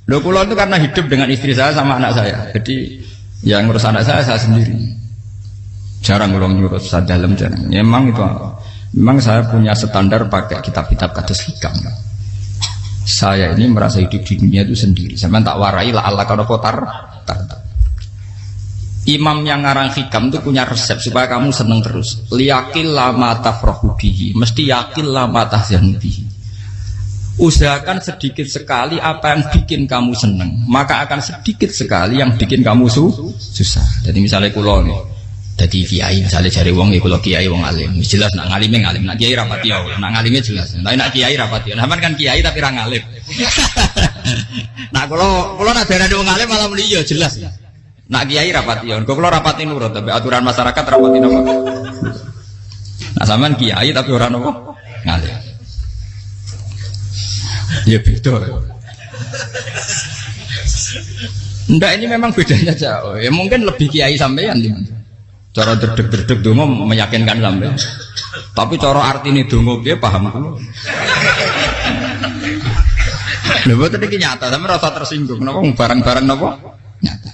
Loh kula itu karena hidup dengan istri saya sama anak saya. Jadi yang ngurus anak saya sendiri. Jarang kula ngurus dalam jarang. Ya, memang saya punya standar pakai kitab-kitab kados hikam. Saya ini merasa hidup di dunia itu sendiri. Sampai tak warai la Allah kalau kotar. Imam yang ngarang hikam itu punya resep supaya kamu seneng terus. Liyakil lama tafrahu bihi, mesti yakil lama tahzanu bihi. Usahakan sedikit sekali apa yang bikin kamu seneng, maka akan sedikit sekali yang bikin kamu susah. Jadi misalnya kulo nih, jadi kiai misalnya cari wong ya kulo kiai wong alim, jelas nak ngalim, nak kiai rapati ya, nak ngalimnya jelas. Tapi nak kiai rapati, nah kan kiai tapi ra ngalim. Nah kulo nak darah wong alim malah muni ya jelas. Nak kiai rapati ya, kulo rapati nurut tapi aturan masyarakat rapati napa. Nah sampean kiai tapi ora napa ngalim. Ya beda. Ndak ini memang bedanya jauh. Ya mungkin lebih kiai sampean gimana? Cara derdek-derdek donga meyakinkan sampean. Tapi cara artine donga piye paham kula. Lha boten iki nyata, sampean rasa tersinggung napa barang-barang napa? Nyata.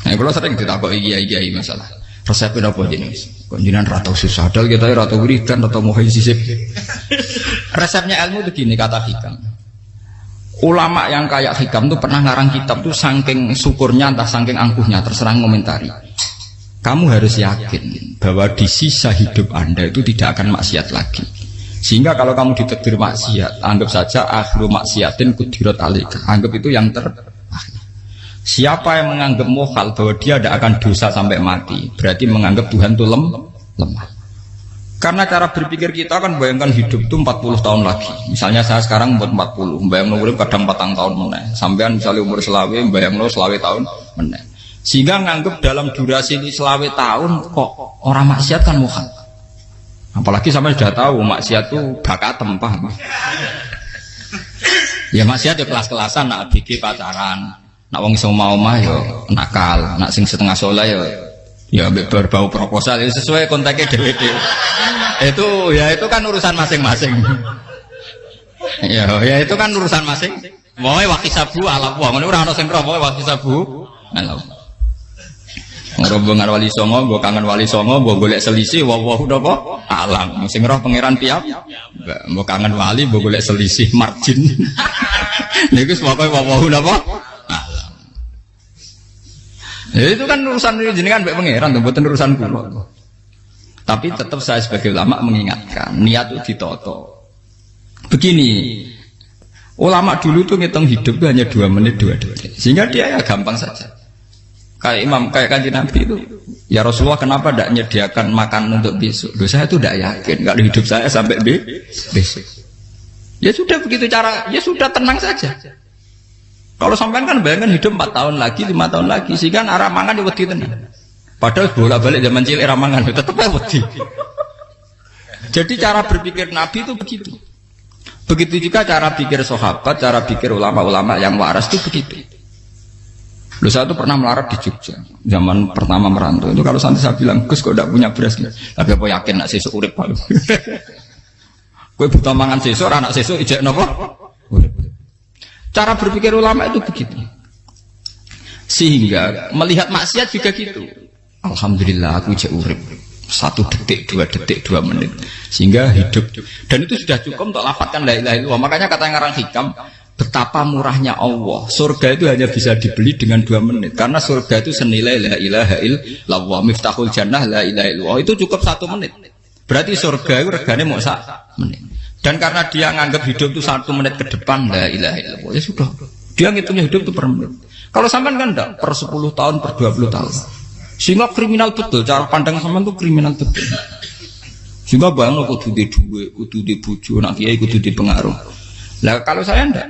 Nah, kula sering ditakoki kiai-kiai masalah. Resepnya apa jenis? Konjinan ratau susah, dal kita ratau wiridan, ratau muhaisisip. Resepnya ilmu itu gini kata hikam. Ulama yang kayak hikam tuh pernah ngarang kitab tuh saking syukurnya, entah saking angkuhnya, terserah ngomentari. Kamu harus yakin bahwa di sisa hidup Anda itu tidak akan maksiat lagi. Sehingga kalau kamu ditakdir maksiat, anggap saja akhiru maksiatin kudirat alaika. Anggap itu yang terakhir. Siapa yang menganggap mohal bahwa dia tidak akan dosa sampai mati, berarti menganggap Tuhan itu lemah. Karena cara berpikir kita kan bayangkan hidup itu 40 tahun lagi. Misalnya saya sekarang umur 40, bayangkan umur kadang 4 tahun meneh. Sampean misalnya umur selawe, bayangkan selawe tahun meneh. Sehingga menganggap dalam durasi ini selawe tahun kok orang maksiat kan mohal. Apalagi sampai sudah tahu maksiat itu bakat tempah. Ya maksiat ya kelas-kelasan, nak bikin pacaran. Nak wong iso omah yo nakal, nak sing setengah soleh ya berbau proposal ya sesuai kontaknya dhewe-dhewe. Itu kan urusan masing-masing. Ya itu kan urusan masing. Moe wakisabu ala wa ngono ora ana sing roh moe wakisabu ala. Rombongan wali songo, mbok kangen wali songo, mbok golek selisih wawahu napa alam. Sing roh pangeran piyam. Mbok kangen wali, mbok golek selisih margin. Niku pokoke wawahu napa ya itu kan urusan jenengan mbek pangeran, mboten urusan kula. Tapi tetap saya sebagai ulama mengingatkan, niat itu ditoto. Begini, ulama dulu tuh ngitung hidup itu hanya 2 menit 2 detik. Sehingga dia ya gampang saja. Kayak imam, kayak kanjeng Nabi itu, ya Rasulullah kenapa tidak menyediakan makan untuk besok? Loh, saya itu tidak yakin kalau hidup saya sampai besok. Ya sudah begitu cara, ya sudah tenang saja. Kalau sampean kan bayangkan hidup 4 tahun lagi, 5 tahun lagi, sehingga arah mangan ya wedi tenan. Padahal bolak-balik zaman cilik arah mangan tetep wedi. Jadi cara berpikir Nabi itu begitu. Begitu juga cara pikir sahabat, cara pikir ulama-ulama yang waras itu begitu. Loh, saya itu pernah melarat di Jogja zaman pertama merantau. Itu kalau santri saya bilang, Gus kok tidak punya beras ya? Tapi apa yakin nak sesuk urip Pak? Kowe buta mangan sesuk, anak sesuk ijek napa? Urip. Cara berpikir ulama itu begitu. Sehingga melihat maksiat juga gitu. Alhamdulillah aku ijek urip. 1 detik, 2 detik, 2 menit. Sehingga hidup. Dan itu sudah cukup untuk lafadzkan la ilaha illallah. Makanya kata yang ngarang hikam, betapa murahnya Allah. Surga itu hanya bisa dibeli dengan 2 menit. Karena surga itu senilai la ilaha illallah. Miftahul jannah la ilaha illallah. Itu cukup 1 menit. Berarti surga itu regane mau 1 menit. Dan karena dia nganggap hidup itu 1 menit ke depan, la ilaha illallah, ya sudah. Dia ngitungnya hidup itu per menit. Kalau sampean kan enggak, per 10 tahun, per 20 tahun. Sehingga kriminal betul, cara pandang sampean itu kriminal betul. Sehingga bang lo kudu di duwe, kudu di bojo, nak kiai kudu di pengaruh. Lah kalau saya enggak,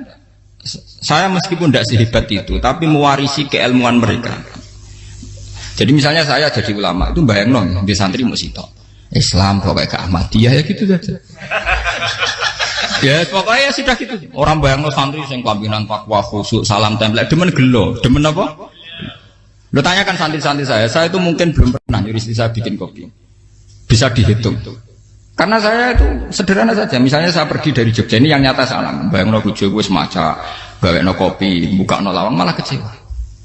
saya meskipun enggak sehebat itu, tapi mewarisi keilmuan mereka. Jadi misalnya saya jadi ulama itu bayang non di santri musito. Islam pokoknya ke Ahmadiyah ya gitu saja. Ya pokoknya ya sudah gitu. Orang bayangno santri sing kelambinan takwa khusyuk salam tempel demen gelo, demen apa? Lo tanyakan santri-santri saya itu mungkin belum pernah nyuruh istri saya bikin kopi. Bisa dihitung. Karena saya itu sederhana saja. Misalnya saya pergi dari Jogja ini yang nyata salam. Bayangno bojo wis maca bawekno kopi, bukakno lawang malah kecewa.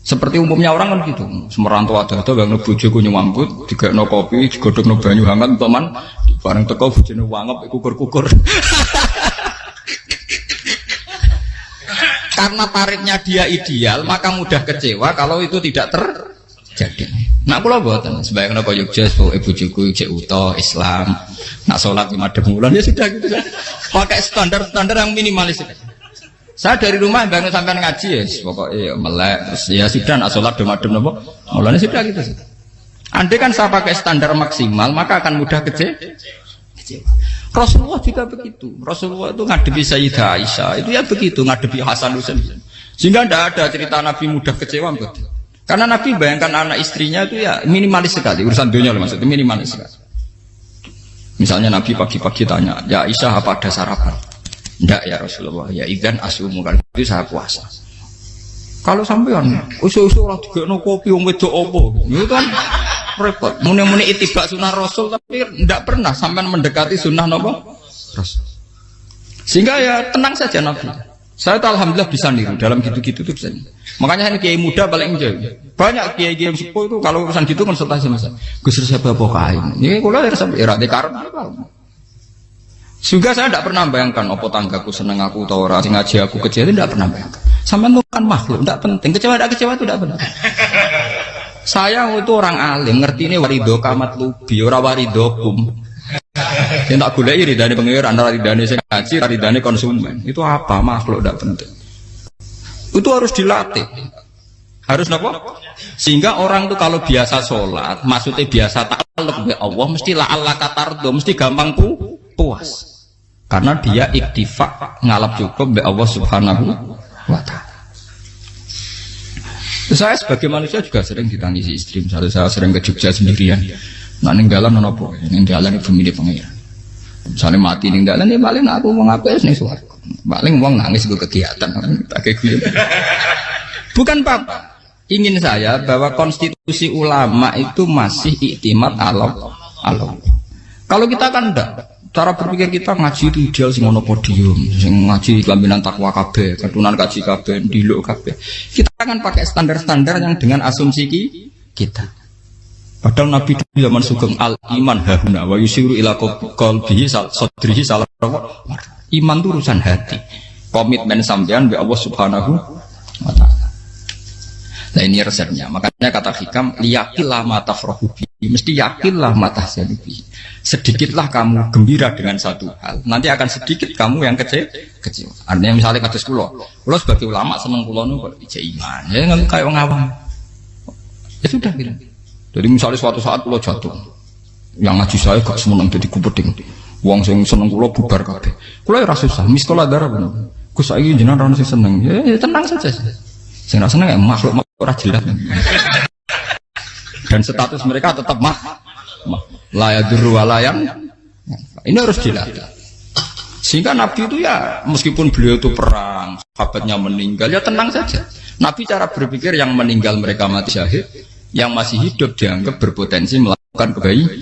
Seperti umumnya orang kan gitu. Semerantau ada bang bojoku nyuambut, digekno kopi, digodhogno banyu hangat teman, bareng teko bojone wangep kukur-kukur. Karena tarifnya dia ideal, maka mudah kecewa kalau itu tidak terjadi. Nak kula mboten, sebayangno kaya Yogya, ibu bojoku cek uta Islam, nak salat 5 bulan ya sudah gitu. Pakai standar-standar yang minimalis. Saya dari rumah bangun sampai ngaji ya, pokoknya melek, terus ya sudah nak sholat demadem nopo, mulanya sudah gitu. Andai kan saya pakai standar maksimal, maka akan mudah kecewa. Rasulullah juga begitu. Rasulullah itu ngadepi Sayyidah Aisyah, itu ya begitu, ngadepi Hasan Husain. Sehingga tidak ada cerita Nabi mudah kecewa, betul. Karena Nabi bayangkan anak istrinya itu ya minimalis sekali, urusan dunia loh maksudnya minimalis sekali. Misalnya Nabi pagi-pagi tanya, ya Aisyah apa ada sarapan? Enggak ya Rasulullah, ya idzan asumu kan itu saya puasa. Kalau sampean usul-usul ora digekno kopi wong wedok opo? Itu kan repot. Muni-muni itibak sunnah Rasul tapi enggak pernah sampean mendekati sunnah napa? Rasul. Sehingga ya tenang saja Nabi. Saya tuh alhamdulillah bisa niru dalam gitu-gitu tuh bisa. Makanya ini kiai muda paling jauh. Banyak kiai-kiai sepuh itu kalau urusan gitu konsultasi sama saya. Gus resep apa kain? Ini kula resep era dekarep. Juga saya tidak pernah bayangkan apa tanggaku seneng aku atau orang sing ngaji aku kecewa, tidak pernah bayangkan. Sampai itu kan makhluk, tidak penting. Kecewa tidak kecewa itu tidak benar. Saya itu orang alim, ngerti ini warido kamat lubi, ora warido kum. Yang tak gulai ridane pengiran, ridane sing ngaji, ridane konsumen. Itu apa makhluk tidak penting. Itu harus dilatih. Harus apa? Sehingga orang itu kalau biasa sholat, maksudnya biasa ta'alluq bi Allah, mesti la'alla katardo, mesti gampang puas. Karena dia iktifak ngalap cukup be Allah Subhanahu wa ta'ala. Saya sebagai manusia juga sering ditangisi istri. Misalnya saya sering ke Jogja sendirian. Nah ninggalan nopo, ninggalan ibu milih pengiran. Misalnya mati ninggalan, ya paling aku mau ngapain nih suara. Paling uang nangis gue kegiatan. Bukan apa. Ingin saya bahwa konstitusi ulama itu masih iktimat Allah. Kalau kita kan enggak. Cara berpikir kita ngaji itu ideal sing ono podium, sing ngaji kelaminan takwa kabeh, ketunan kaji kabeh, ndiluk kabeh. Kita akan pakai standar-standar yang dengan asumsi kita. Padahal Nabi di zaman sugeng al iman hahuna wa yusiru ila qalbihi sadrihi salah. Iman itu urusan hati. Komitmen sampean be Allah Subhanahu wa taala. Nah ini resepnya. Makanya kata hikam liyakillah mata frohubi, mesti yakinlah mata selibi. Sedikitlah kamu gembira dengan satu hal, nanti akan sedikit kamu yang kecewa. Artinya misalnya kados kula sebagai ulama seneng kula nu kok ijek iman. Ya nggak kayak wong awam. Ya sudah gitu. Jadi misalnya suatu saat kula jatuh, yang ngaji saya gak semeneng dadi kupeding. Wong sing seneng kula bubar kabeh. Kula ora susah, miskola darah bener. Gus saiki jenengan ora sing seneng. Ya tenang saja. Sing ora seneng makhluk ora jelas. Dan status mereka tetap la yadurru wa la yang. Ini harus dilatih. Sehingga Nabi itu ya meskipun beliau itu perang, sahabatnya meninggal, ya tenang saja. Nabi cara berpikir yang meninggal mereka mati syahid, yang masih hidup dianggap berpotensi melakukan kebaikan.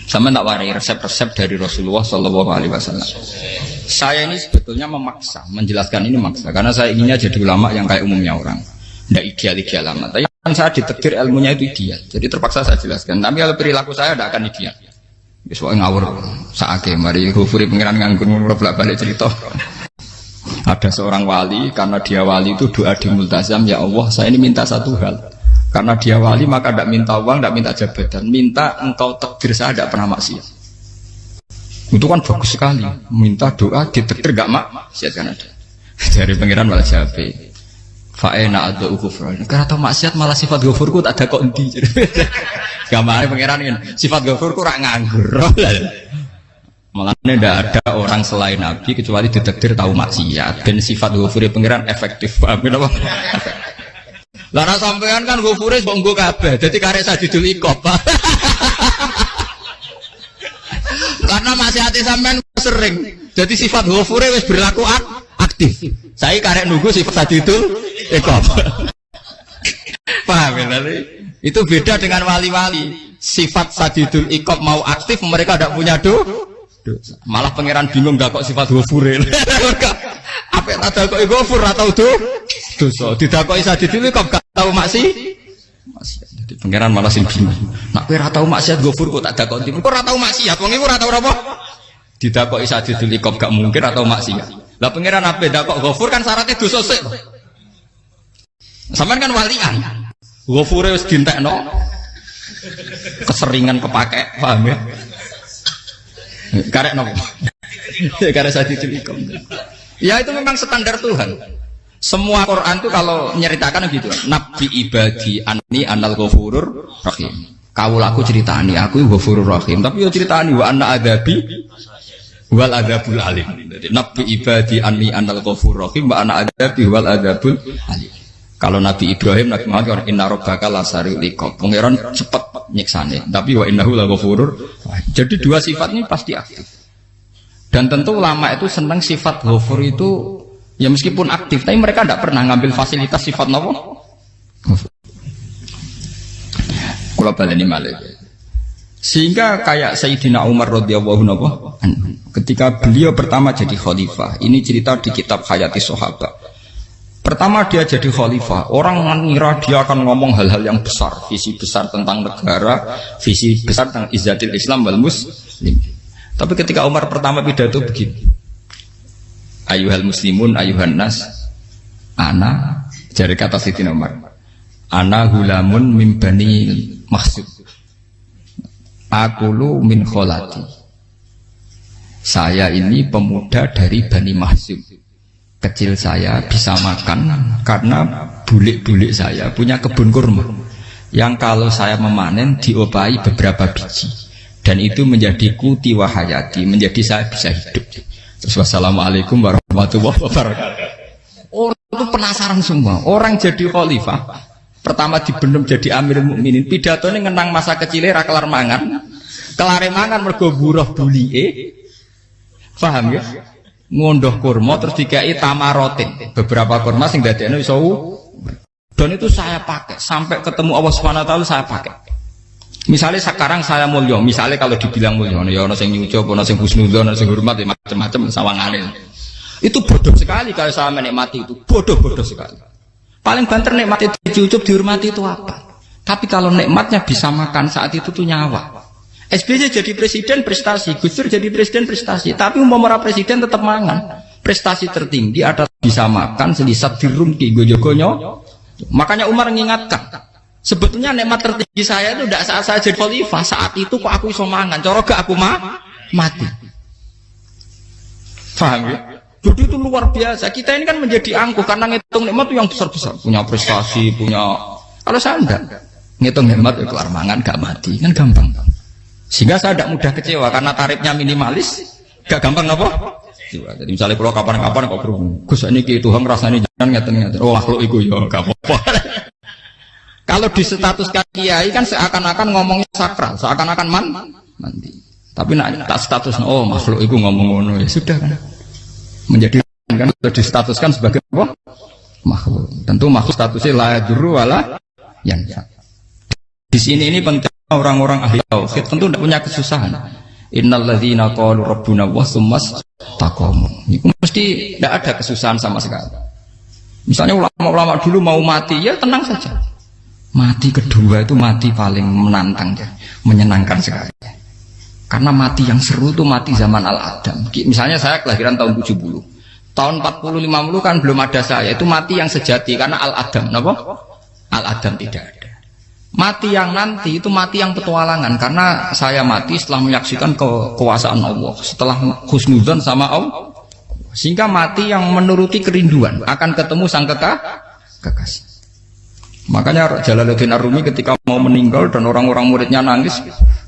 Sama tak warai resep-resep dari Rasulullah Shallallahu Alaihi Wasallam. Saya ini sebetulnya memaksa, menjelaskan ini maksa, karena saya inginnya jadi ulama yang kayak umumnya orang, tidak ideal-ideal amat. Tapi kan saya ditekdir ilmunya itu ideal, jadi terpaksa saya jelaskan. Tapi kalau perilaku saya tidak akan ideal. Soalnya ngawur, saake mari Ghafuri pengiran nganggur bolak-balik cerita. Ada seorang wali, karena dia wali itu doa di multazam, ya Allah, saya ini minta satu hal. Karena dia wali maka tidak minta uang, tidak minta jabatan, minta engkau takdir saya tidak pernah maksiat. Itu kan bagus sekali, minta doa ditakdir gak maksiat kan ada. Dari pengiran malah jabe. Fa'ena ada ukufran. Karena tahu maksiat malah sifat ghafurku tak ada kok endi. Gamane pengiran kan sifat ghafurku rak nganggur. Malah tidak ada orang selain Nabi kecuali ditakdir tahu maksiat. Dan sifat ghafuri pengiran efektif. Apa? Lara sampean kan ghafure kok nggo kabeh. Dadi karek sadidul ikop. Karena maksiate sampean sering. Jadi sifat ghafure wis berlaku aktif. Saya karek nunggu sifat sadidul ikop. Paham ya? Itu beda dengan wali-wali. Sifat sadidul ikop mau aktif, mereka tidak punya dosa. Malah pangeran bingung gak kok sifat ghafure. Apa Nape tak dakoki Ghafur ora tau dosa. Didakoki Sadidil kok gak tau maksiat. Jadi pangeran malah sing bingung. Nak kowe ora tau maksiat Ghafur kok tak dakoki. Kok ora tau maksiat? Wong iku ora tau apa? Didakoki Sadidil kok gak mungkin atau maksiat. Lah pangeran ape dakok Ghafur kan syaratnya dosa sik. Sampeyan kan walian. Ghafure wis dientekno. Keseringan kepake, paham ya? Karek nopo? Karek Sadidil ikom. Ya itu memang standar Tuhan. Semua Quran itu kalau nyeritakan gitu. Nabi ibadi anni anal ghafurur rahim. Kaulaku ceritani aku ghafurur rahim, tapi yo ceritani wa anna adabi wal adabul alim. Jadi Nabi ibadi anni anal ghafurur rahim wa anna adabi wal adabul alim. Kalau Nabi Ibrahim, Nabi Muhammad inna rabbaka lasari'ul iqab. Pangeran cepat nyiksane, tapi wa innahu laghafurur. Jadi dua sifat ini pasti aktif. Dan tentu ulama itu senang sifat ghafur itu ya meskipun aktif, tapi mereka tidak pernah ngambil fasilitas sifat nopo. Kula baleni malih. Sehingga kayak Sayyidina Umar radhiyallahu anhu ketika beliau pertama jadi khalifah, ini cerita di kitab Hayati Sahabat. Pertama dia jadi khalifah, orang mengira dia akan ngomong hal-hal yang besar, visi besar tentang negara, visi besar tentang izzatil Islam wal muslim. Tapi ketika Umar pertama pidato begini, ayuhal muslimun ayuhan nas, ana, dari kata Sayyidina Umar, ana hulamun min bani Makhzum, akulu min kholati. Saya ini pemuda dari Bani Makhzum. Kecil saya bisa makan karena bulik-bulik saya punya kebun kurma yang kalau saya memanen diopahi beberapa biji dan itu menjadi kuti wahayati, menjadi saya bisa hidup. Terus wassalamualaikum warahmatullahi wabarakatuh. Orang itu penasaran semua. Orang jadi khalifah pertama dibenem jadi amirul mukminin, pidatonya ngenang masa kecilnya ra kelar mangan, kelare mangan mergo buruh bulike, paham ya? Ngondoh kurma terus dikai tamarotin, beberapa kurma sing dadekno iso. Dan itu saya pakai sampai ketemu Allah Subhanahu wa taala saya pakai. Misalnya sekarang saya mulya, misalnya kalau dibilang mulya ya ana sing nyucup, ana sing husnudzon, ana sing hormat, macam-macam sawangane. Itu bodoh sekali kalau saya menikmati itu, bodoh sekali. Paling banter nikmati dicucup dihormati itu apa? Tapi kalau nikmatnya bisa makan saat itu tuh nyawa. SBY jadi presiden prestasi, Gus Dur jadi presiden prestasi, tapi umpama presiden tetap mangan. Prestasi tertinggi adalah bisa makan selisat dirumki gojogonyo. Makanya Umar mengingatkan, sebetulnya nikmat tertinggi saya itu tidak saat saya jadi khalifah, saat itu kok aku iso mangan, cara gak aku mati. Paham ya? Jadi itu luar biasa. Kita ini kan menjadi angkuh karena ngitung nikmat itu yang besar-besar, punya prestasi, punya. Kalau saya enggak ngitung nikmat itu kelar mangan gak mati, kan gampang. Sehingga saya tidak mudah kecewa karena tarifnya minimalis, gak gampang apa? Jadi misalnya kalau kapan-kapan kok berhubung, Gus ini ki Tuhan rasanya jangan ngeten-ngeten. Oh makhluk itu ya gak apa-apa. Kalau di status kiai kan seakan-akan ngomongnya sakral, seakan-akan mandi. Tapi nak tak status, oh makhluk itu ngomong ngono ya sudah kan. Menjadi kan distatuskan sebagai apa? Makhluk. Tentu makhluk statusnya la yadurru wala yanfa. Di sini ini penting. Orang-orang ahli tauhid tentu tidak punya kesusahan. Innalladzina qalu rabbuna wa tsummas taqamu. Itu mesti tidak ada kesusahan sama sekali. Misalnya ulama-ulama dulu mau mati, ya tenang saja. Mati kedua itu mati paling menantang ya, menyenangkan sekali. Karena mati yang seru itu mati zaman Al-Adam. Misalnya saya kelahiran tahun 70. Tahun 40-50 kan belum ada saya. Itu mati yang sejati karena Al-Adam. Kenapa? Al-Adam tidak ada. Mati yang nanti itu mati yang petualangan karena saya mati setelah menyaksikan kekuasaan Allah, setelah husnudzon sama Allah, sehingga mati yang menuruti kerinduan akan ketemu sang kekasih. Makanya Jalaluddin Ar-Rumi ketika mau meninggal dan orang-orang muridnya nangis,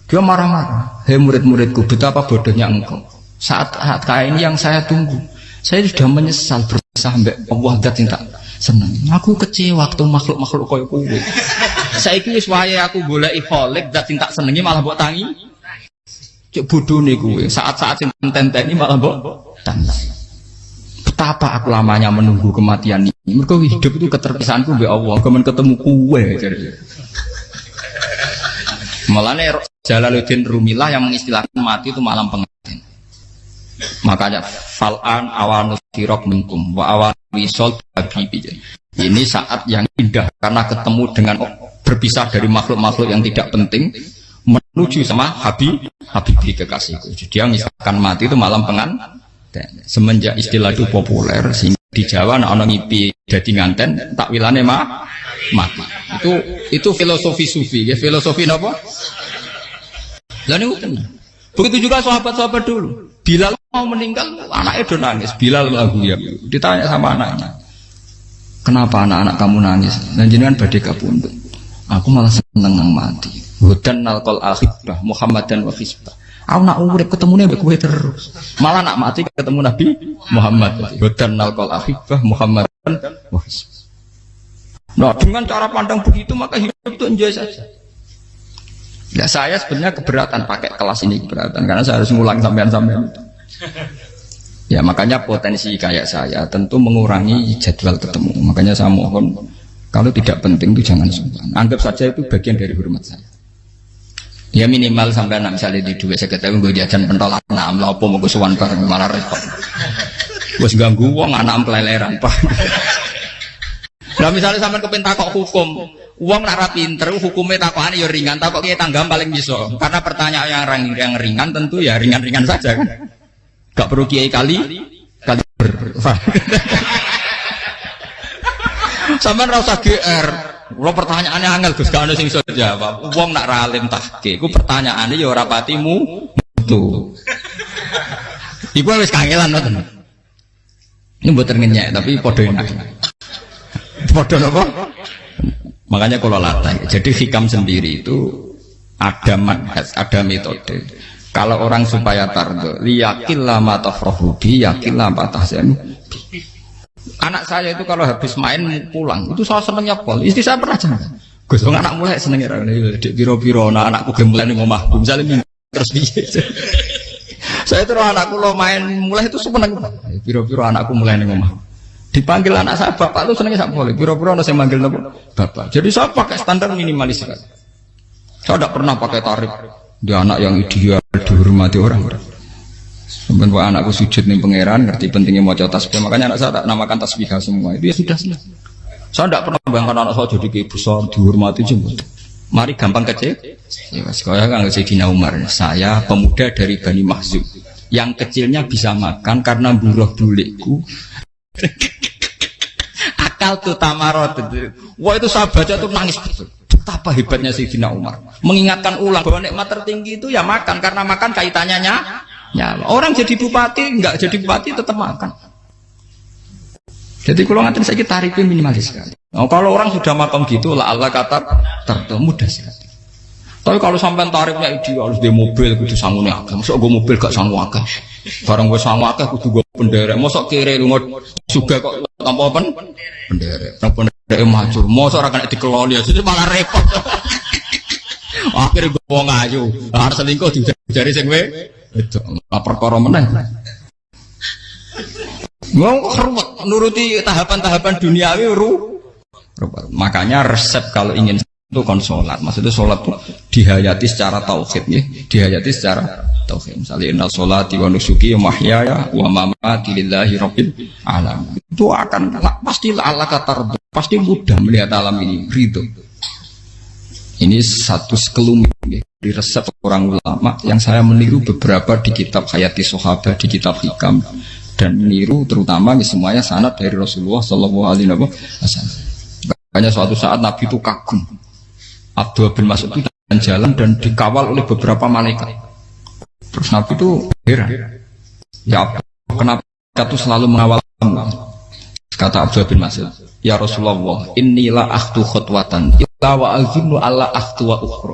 dia marah-marah. Hei murid-muridku, betapa bodohnya engkau. Saat kayak ini yang saya tunggu, saya sudah menyesal sampai Allah dat cinta senang. Aku kecewa waktu makhluk-makhluk koyo kowe. Saiki wis wayahe aku goleki kholik zat sing tak senengi malah mbok tangi. Cek bodhone kowe. Saat-saat sing tenteni malah mbok tantang. Betapa aku lamanya menunggu kematian ini. Mergo hidup itu keterpisahanku mbek Allah, kemen ketemu kowe jare. Malane Jalaluddin Rumilah yang mengistilahkan mati itu malam pengantin. Makanya fal'an awanu sirok minkum wa awan wisol habibi. Ini saat yang indah karena ketemu dengan berpisah dari makhluk-makhluk yang tidak penting menuju sama habibi kekasihku. Jadi yang misalkan mati itu malam pengantin. Semenjak istilah itu populer sehingga di Jawa ana ngipi dadi nganten takwilane mati. Itu filosofi sufi, ya filosofi napa? Lah niku tenan. Begitu juga sahabat-sahabat dulu. Bilal mau meninggal, anaknya udah nangis. Bilal lagu ya. Ditanya sama anaknya, kenapa anak-anak kamu nangis? Dan jenengan badhe kapundhut. Aku malah seneng nang mati. Hudan nalqal akhibah Muhammadan wa hisbah. Aku nak urip ketemune mbek kowe terus. Malah nak mati ketemu Nabi Muhammad. Hudan nalqal akhibah Muhammadan wa hisbah. Nah, dengan cara pandang begitu maka hidup itu enjoy saja. Ya saya sebenarnya keberatan pakai kelas ini keberatan karena saya harus ngulang sampean-sampean itu. Ya makanya potensi kayak saya tentu mengurangi jadwal ketemu. Makanya saya mohon kalau tidak penting itu jangan sungkan. Anggap saja itu bagian dari hormat saya. Ya minimal sampai misalnya di dua sekretari gue jajan pentolan enam lopo mau kesuwan bareng malah repot. Bos ganggu uang anak peleleran pak. Nah misalnya sampai kepen takok hukum, uang nak rapi pinter hukumnya takokan ya ringan, takok kita tanggam paling bisa. Karena pertanyaan yang ringan tentu ya ringan-ringan saja kan. Gak perlu kiai kali sampai rasa GR. Kalau pertanyaannya angel Gus gak ada sing iso jawab. Wong nak ralim tahke, ku pertanyaannya ya ora patimu tuh. Iku wis kangelan ngoten. Ini mboten ngenyek tapi padha enak. Padha napa? Makanya kalau latih. Jadi hikam sendiri itu ada manhaj, ada metode. Kalau orang supaya tardo, liyakil lama tafrahu bi, yakil lama tahzanu. Anak saya itu kalau habis main pulang itu saya senengnya pol. Istri saya pernah jangan. Gus, anak mulai senengnya dek biro-biro, anakku mulai nih ngomahku. Misalnya terus biye. Saya itu anakku lo main mulai itu seneng. Biro-biro anakku mulai nih ngomahku. Dipanggil anak saya bapak lu senengnya sak boleh. Biro-biro ada yang manggil bapak. Jadi saya pakai standar minimalis sekali. Saya tidak pernah pakai tarif. Dia anak yang ideal dihormati orang. Sampai anakku sujud nih pangeran, ngerti pentingnya mau tasbih. Makanya anak saya tak namakan tasbih semua. Itu ya sudah selesai. Saya tidak pernah bayangkan anak saya jadi kayak besar dihormati jemput. Mari gampang kecil. Ya sekolah kan Sayyidina Umar. Saya pemuda dari Bani Makhzum. Yang kecilnya bisa makan karena buruh bulikku. Akal tuh tamarot. Wah itu saya baca tuh nangis betul. Betapa hebatnya Sayyidina Umar. Mengingatkan ulang bahwa nikmat tertinggi itu ya makan karena makan kaitannya ya, orang jadi bupati, enggak jadi bupati tetap makan. Jadi kalau ngantin saya tarifnya minimalis sekali. Nah, kalau orang sudah makan gitu, lah Allah kata mudah sekali. Tapi kalau sampai tarifnya ideal harus di mobil, kudu sangune akeh. Mosok gue mobil gak sanggup akeh. Barang gue sanggup akeh kudu gue penderek. Mosok kere lu juga kok tanpa penderek. Nang penderek maju. Mosok ora kena dikeloli ya, malah repot. Akhirnya gue wong ayu, harus selingkuh dijari sing itu perkara meneh. Mau ruwet nuruti tahapan-tahapan duniawi makanya resep kalau ingin itu kon sholat. Maksudnya sholat itu dihayati secara tauhid ya, dihayati secara tauhid. Misalnya innal sholati wa nusuki wa mahyaya wa mamati lillahi rabbil alamin. Itu akan pasti Allah kata pasti mudah melihat alam ini ridho. Ini satu sekelumit ya, di resep orang ulama yang saya meniru beberapa di kitab Hayati Sahabat, di kitab Hikam, dan meniru terutama semuanya sanad dari Rasulullah Shallallahu Alaihi Wasallam. Makanya suatu saat Nabi itu kagum. Abdullah bin Mas'ud itu jalan dan dikawal oleh beberapa malaikat. Terus Nabi itu heran. Ya kenapa itu selalu mengawal kamu? Kata Abdullah bin Mas'ud, ya Rasulullah, inilah akhtu khutwatan illa wa azunnu alla akhtu wa ukhra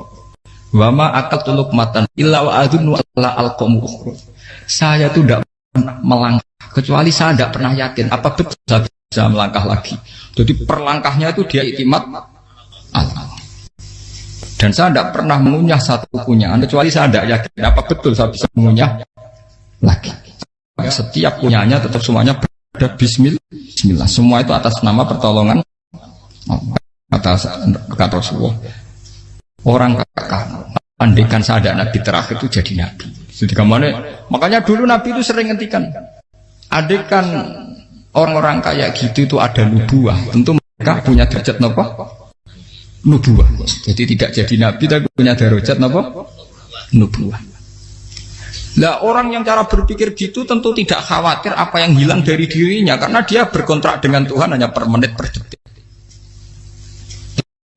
wa ma aqaltu luqmatan illa wa azunnu alla alqamu ukhra. Saya itu tidak pernah melangkah kecuali saya tidak pernah yakin apa betul saya bisa melangkah lagi. Jadi perlangkahnya itu dia iktimat Allah. Dan saya tidak pernah mengunyah satu kunyahan kecuali saya tidak yakin apa betul saya bisa mengunyah lagi. Setiap kunyahnya tetap semuanya ada bismillah. Semua itu atas nama pertolongan atas kata Rasulullah. Orang kakak andaikan saya ada nabi terakhir itu jadi nabi. Jadi kemana? Makanya dulu Nabi itu sering ngendikan, adekan orang-orang kayak gitu itu ada nubuah, tentu mereka punya derajat napa? Nubuah. Jadi tidak jadi Nabi tapi punya derajat napa? Nubuah. Lah orang yang cara berpikir gitu tentu tidak khawatir apa yang hilang dari dirinya karena dia berkontrak dengan Tuhan hanya per menit per detik.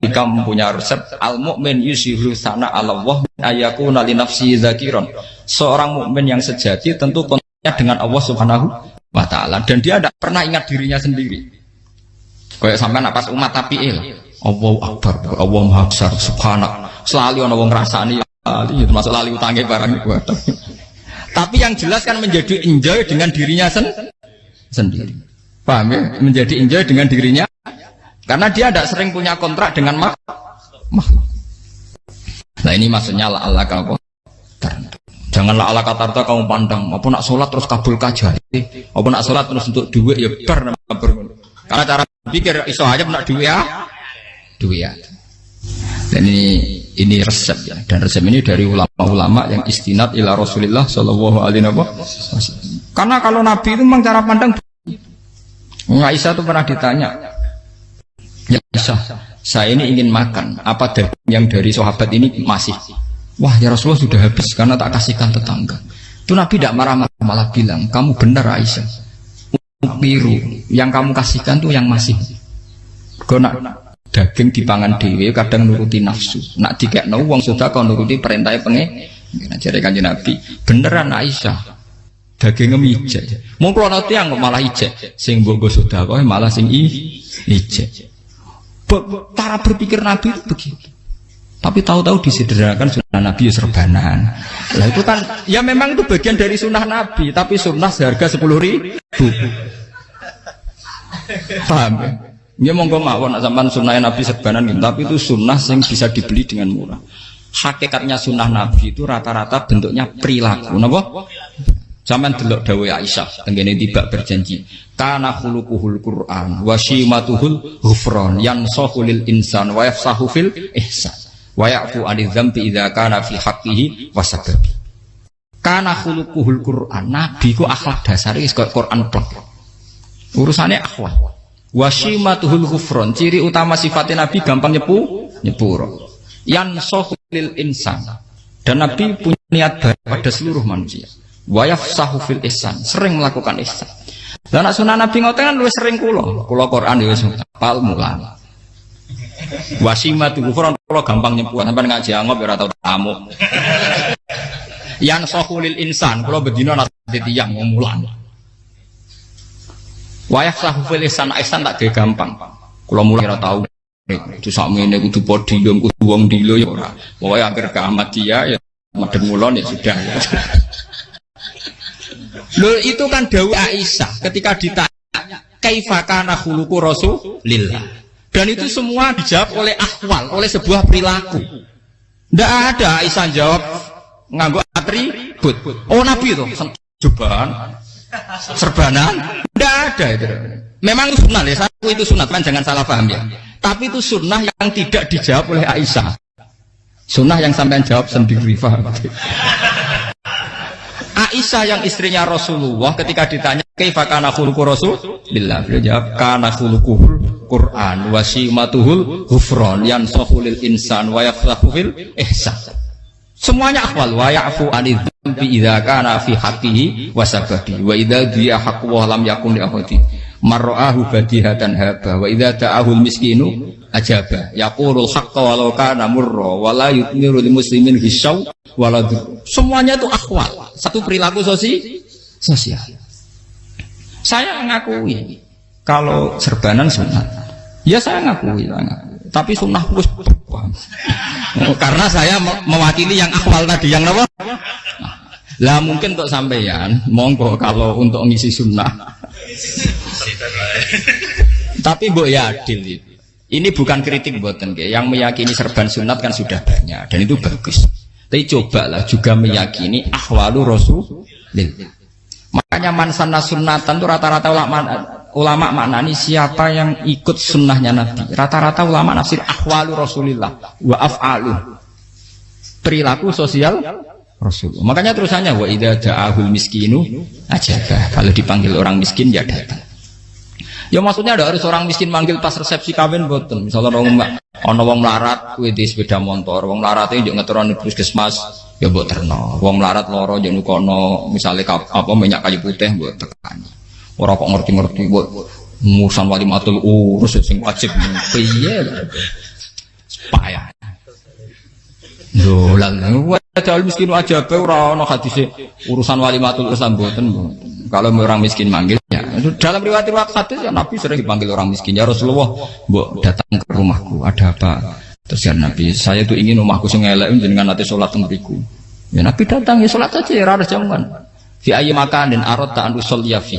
Jika mempunyai resep al-mu'min yusiru sana Allah ayakuna li nafsi dzakiron. Seorang mukmin yang sejati tentu kontraknya dengan Allah Subhanahu wa taala dan dia tidak pernah ingat dirinya sendiri. Kayak sampean pas umat tapiil, Allahu akbar, Allah maha besar, subhanak. Selalu ana wong ngrasani termasuk lali utange barang iku. Tapi yang jelas kan menjadi enjoy dengan dirinya sendiri. Paham ya? Menjadi enjoy dengan dirinya karena dia tidak sering punya kontrak dengan makhluk. Nah ini maksudnya Allah kalau janganlah Allah kata kamu pandang apa nak sholat terus kabul kajar apa nak sholat terus untuk duit ya bar karena cara pikir iso aja nak duit ya. Dan ini resep ya, dan resep ini dari ulama-ulama yang istinad ila Rasulillah sallallahu alaihi wasallam. Karena kalau Nabi itu memang cara pandang. Aisyah itu pernah ditanya, ya Aisyah, saya ini ingin makan, apa daging yang dari sahabat ini masih? Wah ya Rasulullah sudah habis karena tak kasihkan tetangga. Itu Nabi tidak marah-marah, malah bilang, kamu benar Aisyah. Biru yang kamu kasihkan tuh yang masih. Karena daging dipangan dewe kadang nuruti nafsu. Nak dikekno wong sedekah nuruti perintah pengen. Jare Kanjeng Nabi, beneran Aisyah. Daging ngijek. Mung klono tiyang kok malah ijek. Sing mbok sedekah malah sing ijek. Cara berpikir Nabi itu begitu. Tapi tahu-tahu disederhanakan sunnah Nabi ya serbanan. Lah itu kan ya memang itu bagian dari sunnah Nabi, tapi sunnah seharga 10.000. Paham ya? Ya monggo mawon sampean sunnah Nabi serbanan gitu, tapi itu sunnah yang bisa dibeli dengan murah. Hakikatnya sunnah Nabi itu rata-rata bentuknya perilaku, napa? Sampean delok dawuh Aisyah tengene tibak berjanji, kana khuluquhul Qur'an wa shimatuhul ghufran yansahu lil insan wa yafsahu fil ihsan wa ya'fu 'anil dzambi idza kana fi haqqihi wa sababi. Kana khuluquhul Qur'an, Nabi ku akhlak dasare wis kaya Quran plek. Urusane akhlak. Wasimatuhul ghufron, ciri utama sifatnya Nabi gampang nyepuro. Yansahu lil insan, dan Nabi punya niat baik pada seluruh manusia. Wa yafsahu fil ihsan, sering melakukan ihsan. Lah nek sunah Nabi ngoten kan luwih sering kula Quran ya wis hafal mulang. Wasimatuhul ghufron kula gampang nyepuro, sampeyan ngaji angop ya ora tau tamu. Yansahu lil insan, kula bedina nasihat tiyang mulang. Wayah sahufil ihsan tak gawe gampang. Kula mulai ora tau. Itu sakmene kudu podium kudu wong dilo ya ora. Pokoke akhir kiamat dia ya madhep mulon ya sudah. Loh itu kan dawuh Aisyah ketika ditanya kaifa kana khuluqu Rasulillah. Dan itu semua dijawab oleh ahwal, oleh sebuah perilaku. Ndak ada Aisyah jawab nganggo atribut. Oh Nabi itu jubahan serbanan, tidak ada itu. Memang sunnah ya, satu itu sunnah kan jangan salah paham ya. Tapi itu sunnah yang tidak dijawab oleh Aisyah. Sunnah yang sampean jawab sendiri, paham? Aisyah yang istrinya Rasulullah ketika ditanya kaifa kana khuluqu Rasulillah, beliau jawab kana khuluquhul Qur'an wa simatuhul ghufran yansahu lil insan wa yafsahu fil ihsan. Semuanya akhwal wa ya'fu 'anil dzambi idza kana fi haqqihi wa sababi wa idza dia haqqu wa lam yakun li ahadi marra'ahu badihatan haba wa idza ta'ahul miskinu ajaba yaqulul haqqa walau kana murra wa la yutmiru lil muslimin hisau wala. Semuanya itu akhwal, satu perilaku sosial. Saya mengakui kalau serbanan sunat. Ya saya ngakui. Tapi sunnah wis karena saya mewakili yang akhwal tadi yang apa? Lah mungkin untuk sampeyan monggo kalau untuk ngisi sunnah. Tapi mbok ya adil itu. Ini bukan kritik mboten nggih. Yang meyakini serban sunat kan sudah banyak dan itu bagus. Tapi cobalah juga meyakini ahwalu Rasulillah. Makanya man sanna sunnatan itu rata-rata ulama maknani siapa yang ikut sunnahnya Nabi. Rata-rata ulama nafsir ahwalu Rasulillah wa af'alu, perilaku sosial Rasulullah. Makanya terusannya wa idza ja'ahul miskinu ajabah. Kalau dipanggil orang miskin ya datang. Ya maksudnya ada harus orang miskin manggil pas resepsi kawin boten. Misalnya ana wong melarat kuwi di sepeda motor, wong melarat iki yo ngeteroni puskesmas ya mbok terno. Wong melarat loro yo nukono misale apa minyak kayu putih mbok tekani. Ora kok ngerti-ngerti mbok musan walimatul urus sing wajib piye. Payah. Lho lan padahal miskin aja pe ora ana hadise urusan walimatul urus mboten. Kalau orang miskin manggil ya. Dalam riwayat hadis ya Nabi sering dipanggil orang miskin. Ya Rasulullah, mbok datang ke rumahku, ada apa? Terus ya Nabi, saya tuh ingin rumahku sing elek jenengan nate salat teng mriku. Ya Nabi datang ya salat aja ya ora jaman. Fi ayyi makanin aradta an usolliya fi.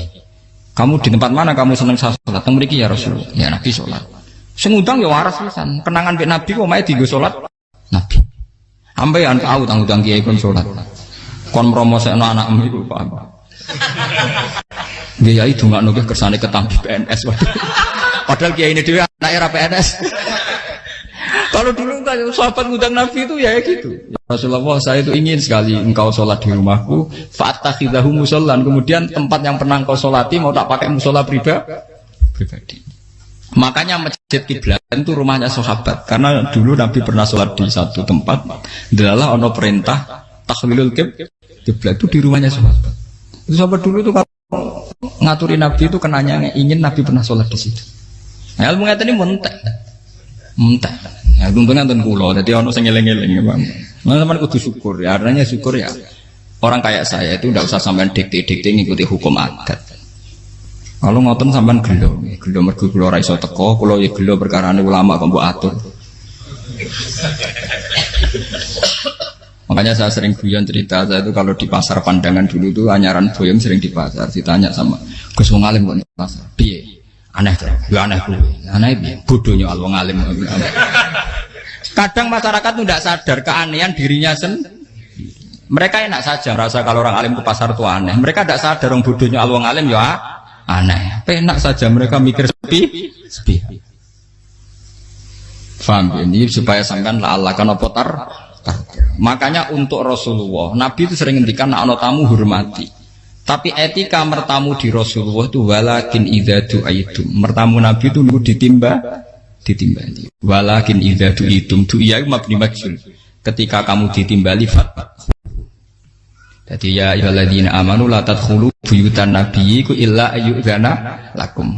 Kamu di tempat mana kamu seneng salat teng mriki ya Rasulullah. Ya Nabi salat. Sing ngundang ya waras pisan. Kenangan mek Nabi kok mae dienggo salat Nabi. Ampean tau tanggung kiai kon salat. Kon mromosekno anakmu iku paham. Dia itu nggak nunggu kersane ketampi PNS. Padahal kiai ini dia anak era PNS. Kalau dulu kan sahabat ngundang Nabi itu ya gitu. Ya Rasulullah, saya itu ingin sekali engkau sholat di rumahku. Fatakhidahu musollan. Kemudian tempat yang pernah engkau sholati mau tak pakai musola pribadi. Makanya masjid kiblat itu rumahnya sahabat. Karena dulu Nabi pernah sholat di satu tempat. Adalah ono perintah tahlilul kiblat itu di rumahnya sahabat. Sahabat dulu itu kalau ngaturi Nabi itu kenanya ingin Nabi pernah sholat di situ. Nah, ilmu ngeten ini mentek. Ya untungnya ten kula, dadi ono sing eling-eling, Bang. Nah, sampean kudu syukur ya. Artinya syukur ya. Orang kayak saya itu ndak usah sampean dikte-dikte ngikuti hukum adat. Kalau ngoten sampean gelo mergo kula ora iso teko, kula ya gelo perkarane ulama kok mbok atur. Makanya saya sering guyon cerita, saya itu kalau di pasar Pandangan dulu tuh anyaran boyong sering di pasar, ditanya sama Gus wong alim kok di pasar, piye? Aneh tuh, ya aneh tuh, aneh piye? Bodohnya wong alim. Kadang masyarakat tuh tidak sadar keanehan dirinya sendiri. Mereka enak saja merasa kalau orang alim ke pasar itu aneh. Mereka tidak sadar orang bodohnya wong alim ya aneh. Enak saja mereka mikir sepi. Faham ini supaya sampean Allah kan opotar. Makanya untuk Rasulullah, Nabi itu sering ngendikan ana tamu hormati. Tapi etika mertamu di Rasulullah itu walakin idza du'aitum. Mertamu Nabi itu nunggu ditimbali. Walakin idza du'itum du'iya mabni majhul. Ketika kamu ditimbali fat. Jadi ya ayyuhalladzina amanu la tadkhulu buyutan nabiyyi illa ayyudzana lakum.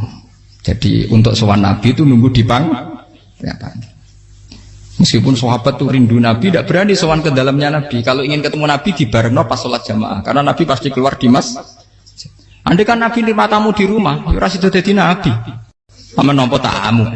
Jadi untuk sowan Nabi itu nunggu dipang. Meskipun sahabat tuh rindu Nabi, tidak berani sowan ke dalamnya Nabi. Kalau ingin ketemu Nabi di bareng pas sholat jamaah, karena Nabi pasti keluar di mas. Andai kan Nabi nerima tamu di rumah, ya rasido dadi Nabi. Aman nampa tamu.